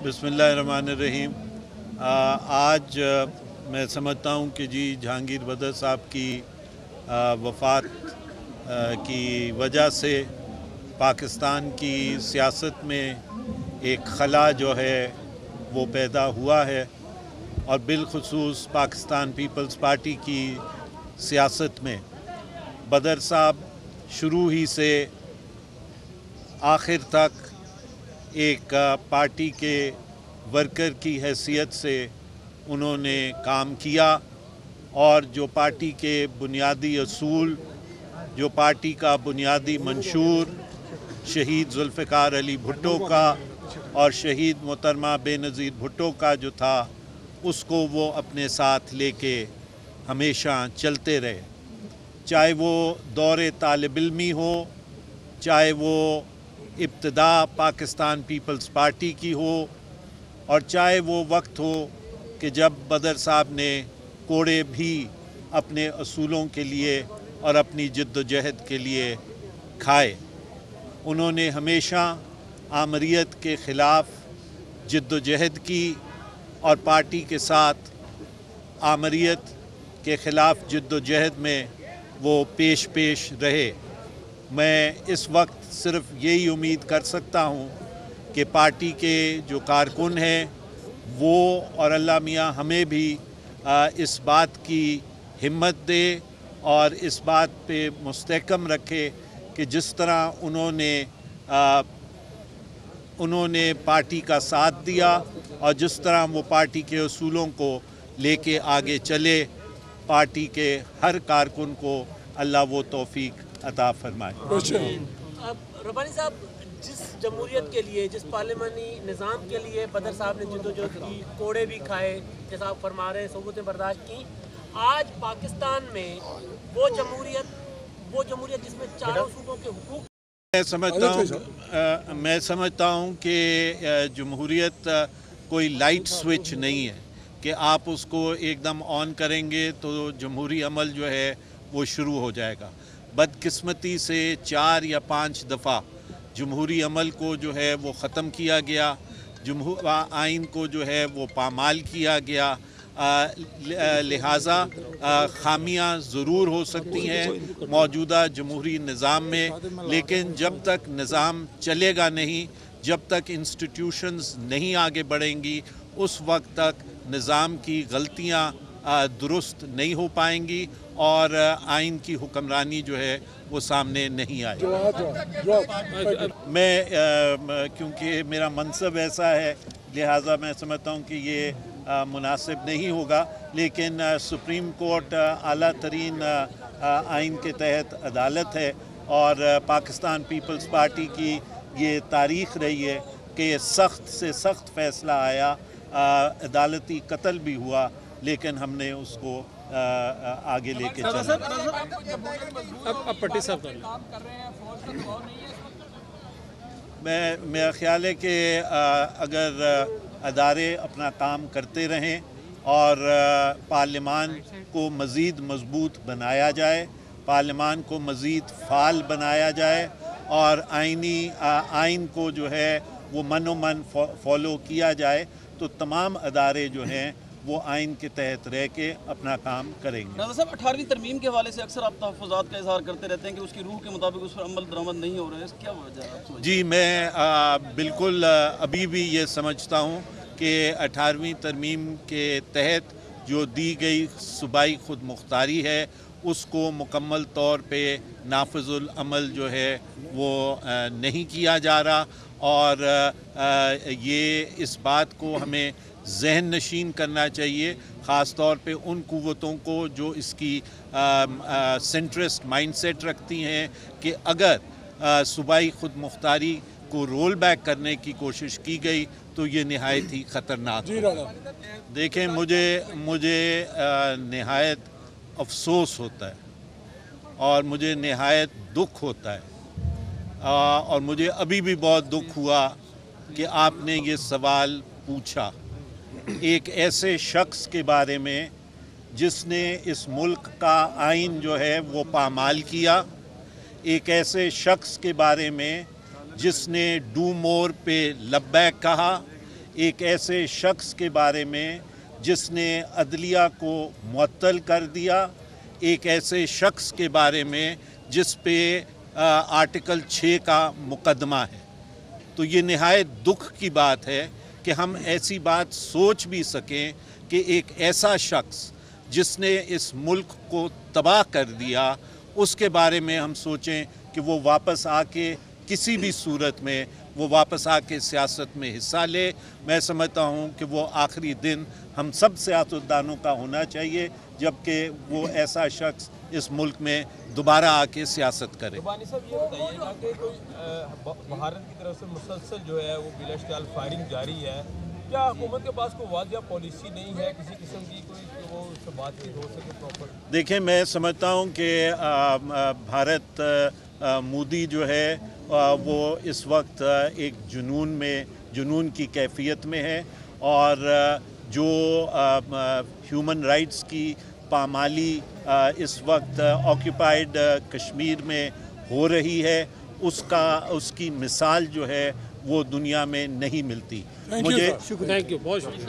बिस्मिल्लाहिर्रहमानिर्रहीम। आज मैं समझता हूँ कि जी जहांगीर बदर साहब की वफ़ात की वजह से पाकिस्तान की सियासत में एक खला जो है वो पैदा हुआ है, और बिलखुसूस पाकिस्तान पीपल्स पार्टी की सियासत में बदर साहब शुरू ही से आखिर तक एक पार्टी के वर्कर की हैसियत से उन्होंने काम किया, और जो पार्टी के बुनियादी असूल, जो पार्टी का बुनियादी मंशूर शहीद जुल्फ़िकार अली भुट्टो का और शहीद मोहतरमा बेनज़ीर भुट्टो का जो था, उसको वो अपने साथ लेके हमेशा चलते रहे। चाहे वो दौरे तालिब इल्मी हो, चाहे वो इब्तिदा पाकिस्तान पीपल्स पार्टी की हो, और चाहे वो वक्त हो कि जब बदर साहब ने कोड़े भी अपने असूलों के लिए और अपनी जिद्दोजहद के लिए खाए। उन्होंने हमेशा आमरीत के ख़िलाफ़ जिद्दोजहद की और पार्टी के साथ आमरीत के ख़िलाफ़ जिद्दोजहद में वो पेश रहे। मैं इस वक्त सिर्फ यही उम्मीद कर सकता हूँ कि पार्टी के जो कारकुन हैं वो और अल्लाह मियाँ हमें भी इस बात की हिम्मत दे और इस बात पे मुस्तहकम रखे कि जिस तरह उन्होंने पार्टी का साथ दिया और जिस तरह वो पार्टी के असूलों को लेके आगे चले, पार्टी के हर कारकुन को अल्लाह वो तौफीक अता फरमाए। रब्बानी साहब, जिस जमहूरियत के लिए, जिस पार्लिमानी निज़ाम के लिए बदर साहब ने जिद्दोजहद की, कोड़े भी खाए, जैसा आप फरमा रहे हैं, सोबतें बर्दाश्त की, आज पाकिस्तान में वो जमहूरियत जिसमें चारों सूबों के हुकूक, मैं समझता हूँ कि जमहूरियत कोई लाइट स्विच नहीं है कि आप उसको एकदम ऑन करेंगे तो जमहूरी अमल जो है वो शुरू हो जाएगा। बदकिस्मती से 4 या 5 दफ़ा जमहूरी अमल को जो है वो ख़त्म किया गया, आइन को जो है वो पामाल किया गया। लिहाजा खामियां ज़रूर हो सकती हैं मौजूदा जमहूरी निज़ाम में, लेकिन जब तक निज़ाम चलेगा नहीं, जब तक इंस्टीट्यूशंस नहीं आगे बढ़ेंगी, उस वक्त तक निज़ाम की गलतियां दुरुस्त नहीं हो पाएंगी और आइन की हुक्मरानी जो है वो सामने नहीं आएगी। मैं क्योंकि मेरा मनसब ऐसा है, लिहाजा मैं समझता हूँ कि ये मुनासिब नहीं होगा, लेकिन सुप्रीम कोर्ट आला तरीन आइन के तहत अदालत है और पाकिस्तान पीपल्स पार्टी की ये तारीख़ रही है कि सख्त से सख्त फ़ैसला आया, अदालती कत्ल भी हुआ, लेकिन हमने उसको आगे लेके चला। अब पट्टी साहब मेरा ख्याल है कि अगर अदारे अपना काम करते रहें और पार्लिमान को मज़ीद मजबूत बनाया जाए, पार्लिमान को मज़ीद फ़ाल बनाया जाए और आइन को जो है वो मनोमन फॉलो किया जाए, तो तमाम अदारे जो हैं वो आइन के तहत रह के अपना काम करेंगे। राजा साहब, 18वीं तरमीम के हवाले से अक्सर आप तहफ़्फ़ुज़ात का इज़हार करते रहते हैं कि उसकी रूह के मुताबिक उस पर अमल दरामद नहीं हो रहा है, क्या वजह है? जी, मैं बिल्कुल अभी भी ये समझता हूँ कि 18वीं तरमीम के तहत जो दी गई सूबाई खुद मुख्तारी है उसको मुकम्मल तौर पे नाफिजुल अमल जो है वो नहीं किया जा रहा, और ये इस बात को हमें ज़हन नशीन करना चाहिए, ख़ास तौर पे उन क़ुव्वतों को जो इसकी सेंट्रिस्ट माइंडसेट रखती हैं कि अगर सूबाई खुद मुख्तारी को रोल बैक करने की कोशिश की गई तो ये नहायत ही ख़तरनाक होगा। देखें, मुझे नहायत अफसोस होता है और मुझे नहायत दुख होता है, और मुझे अभी भी बहुत दुख हुआ कि आपने ये सवाल पूछा एक ऐसे शख्स के बारे में जिसने इस मुल्क का आइन जो है वो पामाल किया, एक ऐसे शख्स के बारे में जिसने डू मोर पे लब्बैक कहा, ایک ایسے شخص کے بارے میں جس نے عدلیہ کو معطل کر دیا، ایک ایسے شخص کے بارے میں جس پہ آرٹیکل 6 کا مقدمہ ہے۔ تو یہ نہایت دکھ کی بات ہے کہ ہم ایسی بات سوچ بھی سکیں کہ ایک ایسا شخص جس نے اس ملک کو تباہ کر دیا، اس کے بارے میں ہم سوچیں کہ وہ واپس آ کے کسی بھی صورت میں وہ واپس آ کے سیاست میں حصہ لے۔ میں سمجھتا ہوں کہ وہ آخری دن ہم سب سیاستدانوں کا ہونا چاہیے جبکہ وہ ایسا شخص اس ملک میں دوبارہ آ کے سیاست کرے۔ ربانی صاحب یہ بتائیے گا کہ کوئی بھارت کی طرف سے مسلسل جو ہے وہ بلا اشتعال فائرنگ جاری ہے، کیا حکومت کے پاس کوئی واضح پالیسی نہیں ہے کسی قسم کی کوئی کہ وہ اس سے بات چیت ہو سکے پراپر؟ دیکھیں، میں سمجھتا ہوں کہ بھارت مودی جو ہے وہ اس وقت ایک جنون کی کیفیت میں ہے، اور جو ہیومن رائٹس کی پامالی اس وقت آکیوپائیڈ کشمیر میں ہو رہی ہے، اس کی مثال جو ہے وہ دنیا میں نہیں ملتی۔ تھینک یو، بہت شکریہ۔